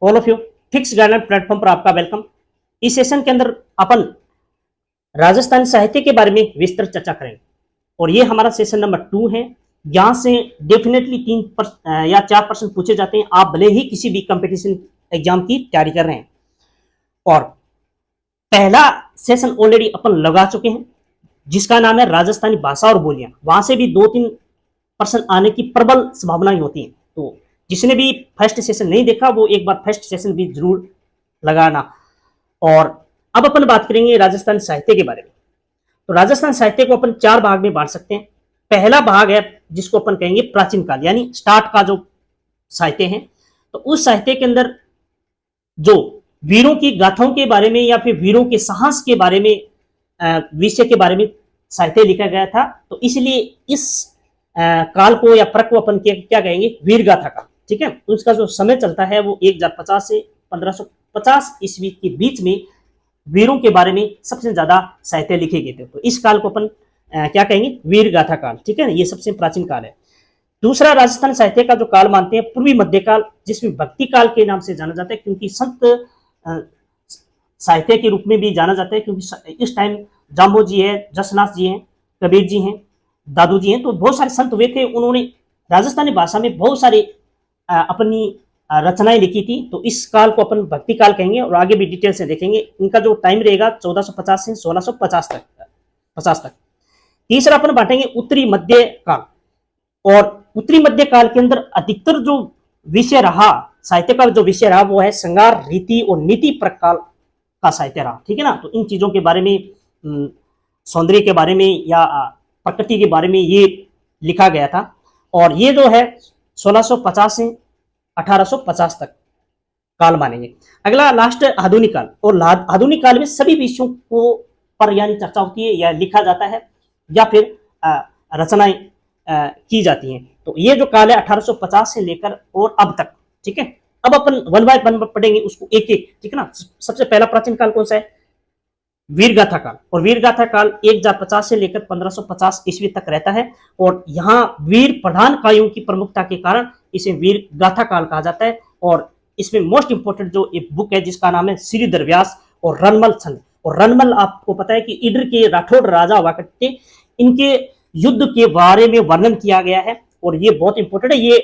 All of you. Fix guideline platform पर आपका welcome. इस सेशन के अंदर अपन राजस्थानी साहित्य के बारे में विस्तृत चर्चा करेंगे और ये हमारा सेशन नंबर 2 है। यहाँ से डेफिनेटली 3 या 4 प्रश्न पूछे जाते हैं, आप भले ही किसी भी कंपटीशन एग्जाम की तैयारी कर रहे हैं। और पहला सेशन ऑलरेडी अपन लगा चुके हैं जिसका नाम है राजस्थानी भाषा और बोलियां। वहां से भी 2-3 प्रश्न आने की प्रबल संभावनाएं होती हैं, तो जिसने भी फर्स्ट सेशन नहीं देखा वो एक बार फर्स्ट सेशन भी जरूर लगाना। और अब अपन बात करेंगे राजस्थानी साहित्य के बारे में। तो राजस्थान साहित्य को अपन 4 भाग में बांट सकते हैं। पहला भाग है जिसको अपन कहेंगे प्राचीन काल, यानी स्टार्ट का जो साहित्य है। तो उस साहित्य के अंदर जो वीरों की गाथाओं के बारे में या फिर वीरों के साहस के बारे में, विषय के बारे में साहित्य लिखा गया था, तो इसलिए इस काल को या प्रक को अपन क्या कहेंगे, वीर गाथा का। ठीक है, उसका जो समय चलता है वो 1050 से 1550 ईस्वी के बीच में वीरों के बारे में सबसे ज्यादा साहित्य लिखे गए थे। तो इस काल को अपन क्या कहेंगे, वीर गाथा काल। ठीक है, ये सबसे प्राचीन काल है। दूसरा राजस्थान साहित्य का जो काल मानते हैं पूर्वी मध्यकाल, जिसमें भक्ति काल के नाम से जाना जाता है, क्योंकि संत साहित्य के रूप में भी जाना जाता है, क्योंकि इस टाइम जाम्बो जी है, जसनाथ जी हैं, कबीर जी हैं, दादू जी हैं, तो बहुत सारे संत हुए थे। उन्होंने राजस्थानी भाषा में बहुत सारे अपनी रचनाएं लिखी थी। तो इस काल को अपन भक्ति काल कहेंगे और आगे भी डिटेल से देखेंगे। इनका जो टाइम रहेगा 1450 से 1650 तक। तीसरा अपन बांटेंगे उत्तरी मध्य काल। और उत्तरी मध्य काल के अंदर अधिकतर जो विषय रहा, साहित्य का जो विषय रहा, वो है श्रृंगार, रीति और नीति प्रकाल का साहित्य रहा। ठीक है ना, तो इन चीजों के बारे में, सौंदर्य के बारे में या प्रकृति के बारे में ये लिखा गया था। और ये जो है 1650 से 1850 तक काल मानेंगे। अगला लास्ट आधुनिक काल। और आधुनिक काल में सभी विषयों को पर यानी चर्चा होती है या लिखा जाता है या फिर रचनाएं की जाती हैं। तो ये जो काल है 1850 से लेकर और अब तक। ठीक है, अब अपन वन बाय वन पढ़ेंगे उसको एक एक। ठीक है ना, सबसे पहला प्राचीन काल कौन सा है, वीरगाथा काल। और वीरगाथा काल 1050 से लेकर 1550 ईस्वी तक रहता है। और यहाँ वीर प्रधान कायों की प्रमुखता के कारण इसे वीर गाथा काल कहा जाता है। और इसमें मोस्ट इंपोर्टेंट जो एक बुक है जिसका नाम है श्रीधर व्यास और रणमल छंद। और रणमल आपको पता है कि इडर के राठौड़ राजा हुआ करते, इनके युद्ध के बारे में वर्णन किया गया है और ये बहुत इंपॉर्टेंट है। ये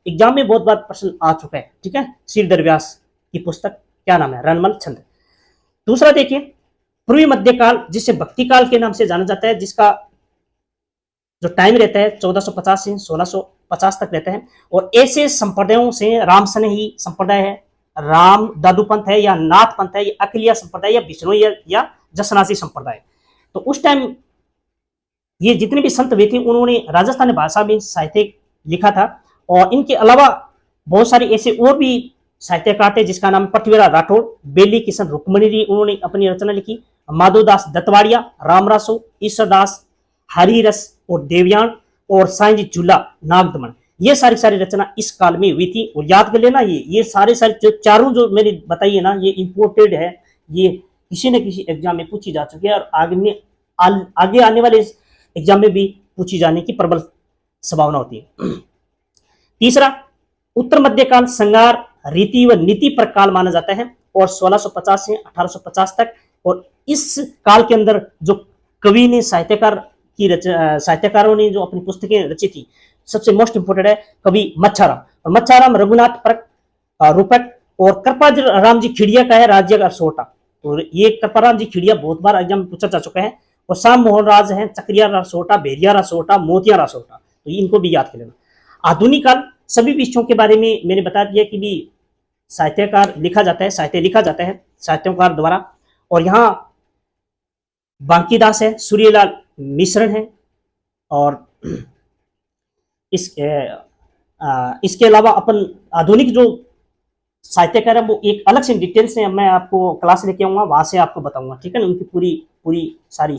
एग्जाम में बहुत बार प्रश्न आ चुका है। ठीक है, श्रीधर व्यास की पुस्तक क्या नाम है, रणमल छंद। दूसरा देखिए पूर्वी मध्यकाल, जिसे भक्ति काल के नाम से जाना जाता है, जिसका जो टाइम रहता है 1450 से 1650 तक रहता है। और ऐसे संप्रदायों से राम स्नेही संप्रदाय है, राम दादू पंथ है या नाथ पंथ है, या अकलिया संप्रदाय या बिश्नोई या जसनासी संप्रदाय। तो उस टाइम ये जितने भी संत हुए थे उन्होंने राजस्थानी भाषा में साहित्य लिखा था। और इनके अलावा बहुत सारे ऐसे और भी साहित्यकार थे जिसका नाम पृथ्वीराज राठौड़, बेली किशन रुक्मणी, उन्होंने अपनी रचना लिखी। माधोदास दत्तवाड़िया, रामरासो, ईश्वरदास हरिरस और देवयान और साईं जी झूला नागदमन, ये सारी रचना इस काल में हुई थी। और याद कर लेना ये सारे जो चारों जो मैंने बताई है ना, ये इंपोर्टेड है, ये किसी न किसी एग्जाम में पूछी जा चुकी है और आगे आने वाले एग्जाम में भी पूछी जाने की प्रबल संभावना होती है। तीसरा उत्तर मध्यकाल श्रृंगार, रीति व नीति पर काल माना जाता है और 1650 से 1850 तक। और इस काल के अंदर जो कवि ने साहित्यकारों ने जो अपनी पुस्तकें रची थी, सबसे मोस्ट इंपोर्टेंट है कवि मच्छाराम। और मच्छाराम रघुनाथ परक, रूपक और कृपाराम जी खिड़िया का है राज्य का सोटा। तो ये कृपाराम जी खिड़िया बहुत बार एग्जाम में पूछा जा चुका है। और श्याम मोहन राज है, चक्रिया रासोटा, भेरिया रासोटा, मोतिया रासोटा, तो इनको भी याद कर लेना। आधुनिक काल, सभी विषयों के बारे में मैंने बता दिया कि भी साहित्य लिखा जाता है साहित्यकार द्वारा। और यहाँ बांकीदास है, सूर्यलाल मिश्रण है। और इसके अलावा अपन आधुनिक जो साहित्यकार है वो एक अलग से डिटेल से मैं आपको क्लास लेके आऊंगा, वहां से आपको बताऊंगा। ठीक है ना, उनकी पूरी सारी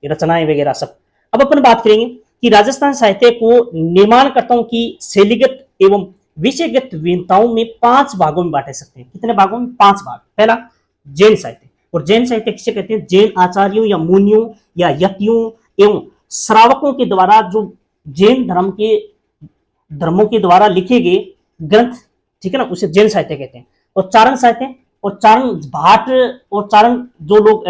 रचनाएं वगैरह सब। अब अपन बात करेंगे कि राजस्थान साहित्य को निर्माणकर्ताओं की शैलीगत एवं विषयगत भिन्नताओं में 5 भागों में बांटे सकते हैं। कितने भागों में, 5 भाग। पहला जैन साहित्य। और जैन साहित्य किसे कहते हैं, जैन आचार्यों या मुनियों या यतियों एवं श्रावकों के द्वारा जो जैन धर्मों के द्वारा लिखे गए ग्रंथ ठीक है ना, उसे जैन साहित्य कहते हैं। और चारण साहित्य, और चारण भाट और चारण जो लोग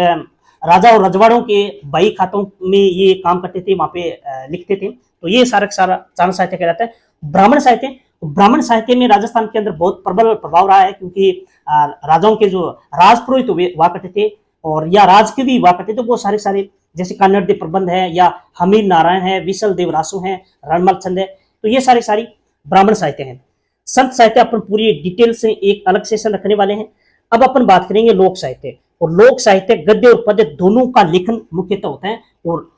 राजा और रजवाड़ों के बही खातों में ये काम करते थे, वहां पे लिखते थे, तो ये सारा सारा चारण साहित्य कहलाता है। ब्राह्मण साहित्य, ब्राह्मण साहित्य में राजस्थान के अंदर बहुत प्रबल प्रभाव रहा है, क्योंकि राजाओं के जो राजपुरोहित हुआ करते थे और या राजकवि हुआ करते थे, वो सारे सारे जैसे कन्नड़ देव प्रबंध है या हमीर नारायण है, विशल देव रासु है, रणमल छंद है, तो ये सारी सारी ब्राह्मण साहित्य है। संत साहित्य अपन पूरी डिटेल से एक अलग सेशन रखने वाले हैं। अब अपन बात करेंगे लोक साहित्य, और लोक साहित्य गद्य और पद्य दोनों का लेखन मुख्यतः होता है। और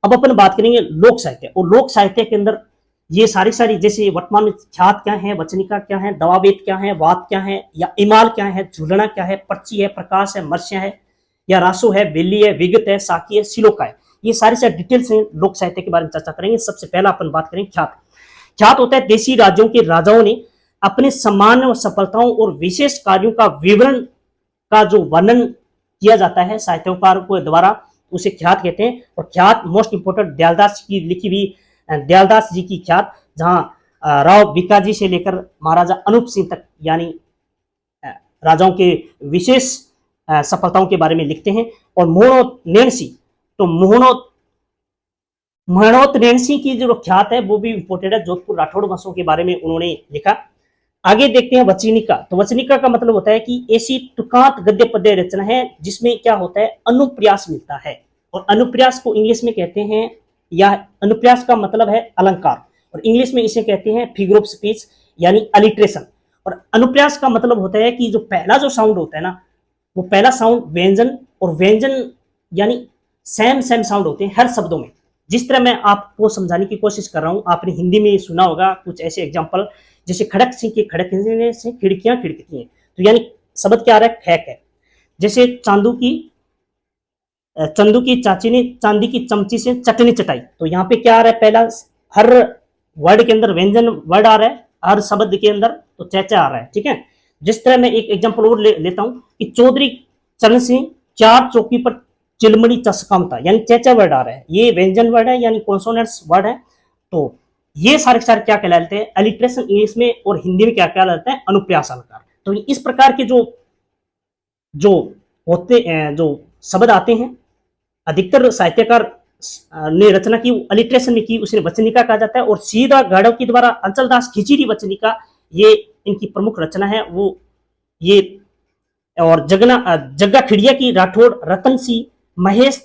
अब अपन बात करेंगे लोक साहित्य, और लोक साहित्य के अंदर ये सारी सारी जैसे वर्तमान में ख्यात क्या है, वचनिका क्या है, दवावेद क्या है, वाद क्या है, या इमाल क्या है, झूलना क्या है, पर्ची है, प्रकाश है, मर्स्य है, या रासो है, वेली है, विगत है, साकी है, सिलोका है, ये सारी सारी डिटेल से लोक साहित्य के बारे में चर्चा करेंगे। सबसे पहला अपन बात करेंगे ख्यात। ख्यात होता है देशी राज्यों के राजाओं ने अपने सम्मान और सफलताओं और विशेष कार्यों का विवरण का जो वर्णन किया जाता है साहित्यकारों के द्वारा, उसे ख्यात कहते हैं। और ख्यात मोस्ट इंपोर्टेंट दयालदास की लिखी हुई, दयालदास जी की ख्यात, जहां राव बीकाजी से लेकर महाराजा अनूप सिंह तक, यानी राजाओं के विशेष सफलताओं के बारे में लिखते हैं। और मोहनोत नैणसी, तो मोहनोत नैणसी की जो ख्यात है वो भी इंपोर्टेंट है, जोधपुर राठौड़ वंशों के बारे में उन्होंने लिखा। आगे देखते हैं वचनिका। तो वचनिका का मतलब होता है कि ऐसी तुकांत गद्य पद्य रचना है जिसमें क्या होता है, अनुप्रास मिलता है। और अनुप्रास को इंग्लिश में कहते हैं, या अनुप्रास का मतलब है अलंकार, और इंग्लिश में इसे कहते हैं फिगर ऑफ स्पीच, यानी अलिट्रेशन। और अनुप्रास का मतलब होता है कि जो पहला जो साउंड होता है ना, वो पहला साउंड व्यंजन, और व्यंजन यानी सेम सेम साउंड होते हैं हर शब्दों में। जिस तरह मैं आपको समझाने की कोशिश कर रहा हूं, आपने हिंदी में सुना होगा कुछ ऐसे एग्जाम्पल, जैसे खड़क सिंह के खड़क से खिड़कियां खिड़कती हैं, तो यानी शब्द क्या आ रहा है, खैक है। जैसे चंदू की चाची ने चांदी की चमची से चटनी चटाई, तो यहाँ पे क्या आ रहा है, पहला हर वर्ड के अंदर व्यंजन वर्ड आ रहा है, हर शब्द के अंदर तो चैचा आ रहा है, ठीक है। जिस तरह मैं एक एग्जांपल और लेता हूं कि चौधरी चरण सिंह चार चौकी पर चिलमड़ी चसकामता, यानी चैचा वर्ड आ रहा है, ये व्यंजन वर्ड है, यानी कॉन्सोनेंट्स वर्ड है। तो ये सारे सारे क्या कहलाते हैं, अलिट्रेशन इंग्लिश में, और हिंदी में क्या कहलाता है, अनुप्रास अलंकार। तो इस प्रकार के जो जो होते जो शब्द आते हैं, अधिकतर साहित्यकार ने रचना की अलिट्रेशन में की, उसे वचनिका कहा जाता है। और सीधा गाड़व के द्वारा अंचलदास खिचड़ी वचनिका, ये इनकी प्रमुख रचना है, वो ये। और जग्गा खिड़िया की राठौड़ रतन सिंह महेश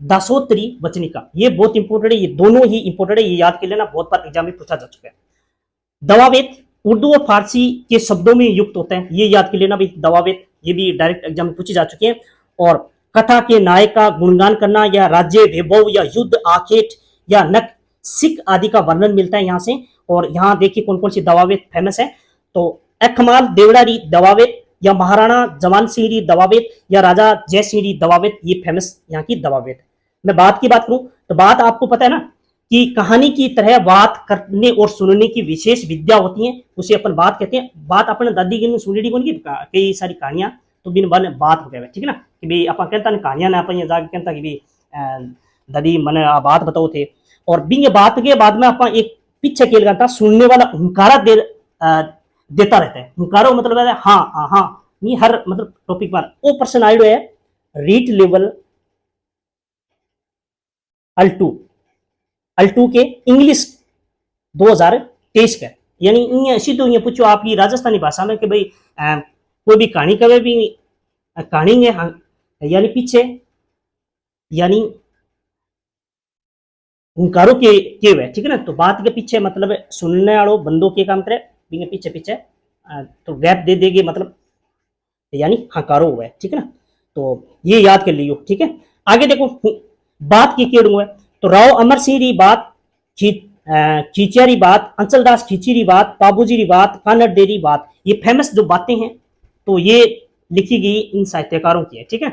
दासोत्री वचनिका, ये बहुत इंपोर्टेंट है, ये दोनों ही इंपोर्टेंट है, ये याद कर लेना, बहुत बार एग्जाम में पूछा जा चुका है। दवावेद उर्दू और फारसी के शब्दों में युक्त होता है, ये याद कर लेना भाई, दवावेद, ये भी डायरेक्ट एग्जाम में पूछी जा चुकी है। और कथा के नायक का गुणगान करना, या राज्य वैभव, या युद्ध आखेट, या नक सिख आदि का वर्णन मिलता है यहाँ से। और यहाँ देखिए कौन कौन सी दवावेद फेमस है, तो अखमाल देवड़ारी दवावेद, या महाराणा जवान सिंह दवावेद, या राजा जय सिंह दवावेद, ये फेमस यहाँ की दवावेद। मैं बात की बात करूं तो बात आपको पता है ना कि कहानी की तरह बात करने और सुनने की विशेष विद्या होती है, उसे अपन बात कहते हैं। बात अपने दादी की सुनी बन गई कई सारी कहानियां, तो बिन बात हो गया, ठीक है ना, कि भाई अपन कहता ना कहानियां ना, अपन जाके कहता कि भाई दादी मैंने बात बताओ थे। और बिंग बात के बाद में अपन एक पीछे खेल करता, सुनने वाला हुंकारा देता रहता है। हुंकारो मतलब है हाँ हाँ, नहीं हर मतलब टॉपिक पर वो पर्सन आइड है रीट लेवल अल्टू के इंग्लिश 2023 का, यानी ऐसी तो ये पूछो आपकी राजस्थानी भाषा में कि भाई कोई भी कहानी कभी भी कहानी है, यानी पीछे, यानी हुंकारो के हुए, ठीक है ना। तो बात के पीछे मतलब सुनने वालों बंदों के काम करे, पीछे पीछे तो गैप दे देगी, मतलब यानी हकारो हुआ है, ठीक है ना। तो ये याद कर लियो, ठीक है। आगे देखो बात की केड़ हुआ है, तो राव अमर सिंह री बात, खींचिया री बात, अंचलदास खींची री बात, बाबूजी री बात, कानड़ दे री बात, ये फेमस जो बातें हैं, तो ये लिखी गई इन साहित्यकारों की है, ठीक है।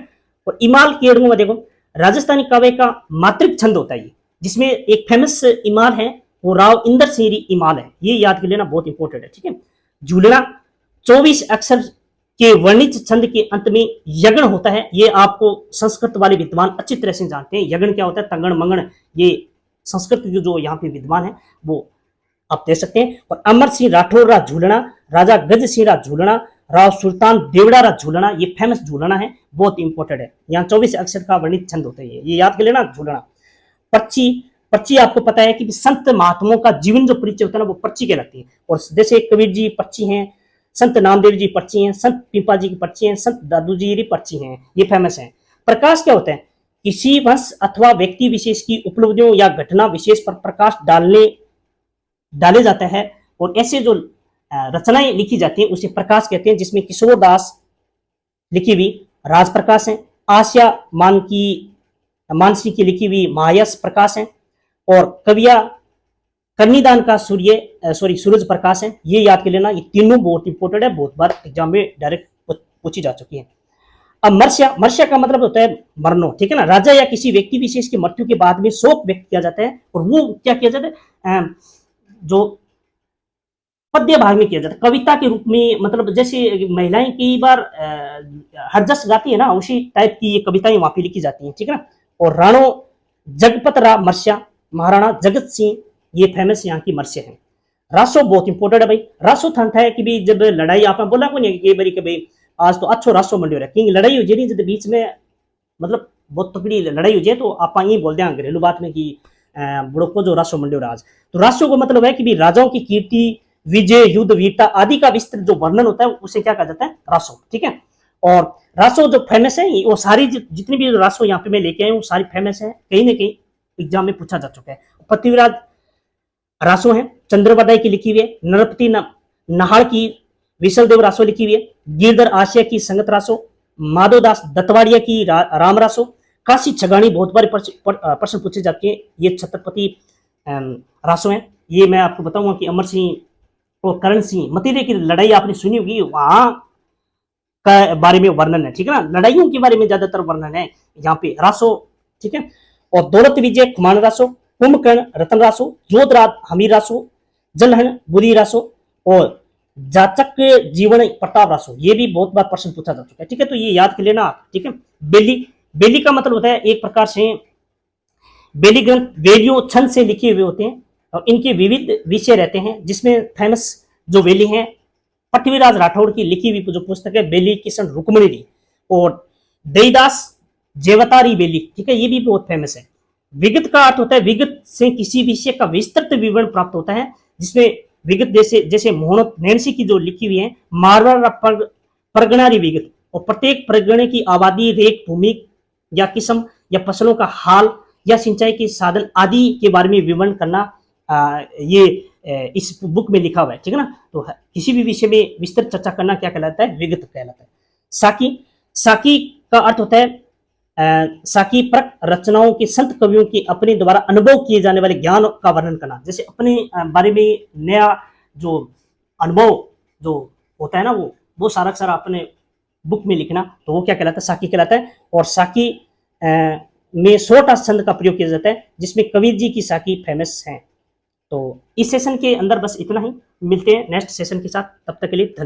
और इमाल केड़ में देखो राजस्थानी काव्य का मातृक छंद होता है, जिसमें एक फेमस इमाल है वो राव इंदर सिंह री इमाल है, ये याद कर लेना, बहुत इंपॉर्टेंट है, ठीक है। झूलना 24 अक्षर के वर्णित छंद के अंत में यगन होता है, ये आपको संस्कृत वाले विद्वान अच्छी तरह से जानते हैं। यगन क्या होता है, तंगण मंगण, ये संस्कृत जो यहाँ पे विद्वान है वो आप दे सकते हैं। और अमर सिंह राठौर रा झूलना, राजा गज सिंह रा झूलना, राव सुल्तान देवड़ा रा झूलना, ये फेमस झूलना है, बहुत इंपॉर्टेंट है। यहाँ 24 अक्षर का वर्णित छंद होता है, ये याद कर लेना झूलना। पर्ची, पर्ची आपको पता है कि संत महात्माओं का जीवन जो परिचय होता है ना, वो पर्ची कहलाती है। और जैसे कबीर जी पर्ची हैं, संत नामदेव जी पर्ची हैं, संत पीपा जी की पर्ची हैं, संत दादू जी की पर्ची हैं, ये फेमस है। प्रकाश क्या होता है? किसी वंश अथवा व्यक्ति विशेष की उपलब्धियों या घटना विशेष पर प्रकाश डाले जाता है, और ऐसे जो रचनाएं लिखी जाती हैं उसे प्रकाश कहते हैं, जिसमें किशोर दास लिखी हुई राज प्रकाश है, आसिया मानसी की लिखी हुई महायस प्रकाश है, और कविया कन्नीदान का सूरज प्रकाश है। ये याद कर लेना, ये तीनों बहुत इंपॉर्टेंट है, बहुत बार एग्जाम में डायरेक्ट पूछी जा चुकी है। अब मर्ष्या, मर्ष्या का मतलब होता है मरनो, ठीक है ना। राजा या किसी व्यक्ति विशेष की मृत्यु के बाद में शोक व्यक्त किया जाता है, और वो क्या किया जाता है, जो पद्य भाग में किया जाता है, कविता के रूप में। मतलब जैसे महिलाएं कई बार हरजस गाती है ना, उसी टाइप की ये कविताएं वहां पे लिखी जाती हैं, ठीक है ना। और राणो जगपत राव मर्ष्या, महाराणा जगत सिंह, ये फेमस यहाँ की मर्ष्य है। रासो बहुत इंपॉर्टेंट है भाई। रासो था है कि भाई जब लड़ाई आपने बोला को नहीं कई बारी कि भाई आज तो अच्छो रासो मंडी हो रहा है, क्योंकि लड़ाई हो जाए जब बीच में, मतलब बहुत तगड़ी लड़ाई हो जाए, तो आप ये बोलते हैं घरेलू बात में कि बुढ़ो जो रासो मंडी हो रहा आज। तो रासो को मतलब है कि भाई राजाओं की कीर्ति, विजय, युद्ध, वीरता आदि का विस्तृत जो वर्णन होता है उसे क्या कहा जाता है? रासो, ठीक है। और रासो जो फेमस है, वो सारी जितनी भी रासो यहाँ पे मैं लेके आया हूँ सारी फेमस है, कहीं ना कहीं एग्जाम में पूछा जा चुका है। पृथ्वीराज रासो है, चंद्रवदय की लिखी हुई है, नरपति नहाड़ की विशल देव रासो लिखी हुई है, गिरधर आशिया की संगत रासो, माधोदास दत्तवाड़िया की राम रासो, काशी छगानी बहुत बार प्रश्न पूछे जाते हैं, ये छत्रपति रासो है। ये मैं आपको बताऊंगा कि अमर सिंह और करण सिंह मतीरे की लड़ाई आपने सुनी होगी, वहां का बारे में वर्णन है, ठीक है ना। लड़ाइयों के बारे में ज्यादातर वर्णन है यहाँ पे रासो, ठीक है। और दौलत विजय खुमान रासो, कुंभकर्ण रतन रासो, जोधराज हमीर रासो, जलहन बुरी रासो, और जाचक जीवन प्रताप रासो, ये भी बहुत बार प्रश्न पूछा जा चुका है, ठीक है। तो ये याद कर लेना, ठीक है। बेली, बेली का मतलब होता है एक प्रकार से, बेली ग्रंथ वेलियों छंद से लिखे हुए होते हैं, और इनके विविध विषय रहते हैं, जिसमें फेमस जो वेली हैं पृथ्वीराज राठौड़ की लिखी हुई जो पुस्तक है बेली किशन रुक्मणी, और दईदास जेवतारी बेली, ठीक है, ये भी बहुत फेमस है। विगत का अर्थ होता है विगत से किसी विषय का विस्तृत विवरण प्राप्त होता है, जिसमें विगत जैसे मोहनत नैन्सी की जो लिखी हुई है मारवाड़ परगणारी विगत, और प्रत्येक परगणे की आबादी, रेख, भूमि या किस्म या फसलों का हाल या सिंचाई के साधन आदि के बारे में विवरण करना, ये इस बुक में लिखा हुआ है, ठीक है ना। तो किसी भी विषय में विस्तृत चर्चा करना क्या कहलाता है? विगत कहलाता है। साकी, साकी का अर्थ होता है साकी परक रचनाओं के संत कवियों की अपने द्वारा अनुभव किए जाने वाले ज्ञान का वर्णन करना, जैसे अपने बारे में नया जो अनुभव जो होता है ना, वो सारा सारा अपने बुक में लिखना, तो वो क्या कहलाता है? साकी कहलाता है। और साकी में 100 छंद का प्रयोग किया जाता है, जिसमें कबीर जी की साकी फेमस है। तो इस सेशन के अंदर बस इतना ही, मिलते हैं नेक्स्ट सेशन के साथ, तब तक के लिए धन्यवाद।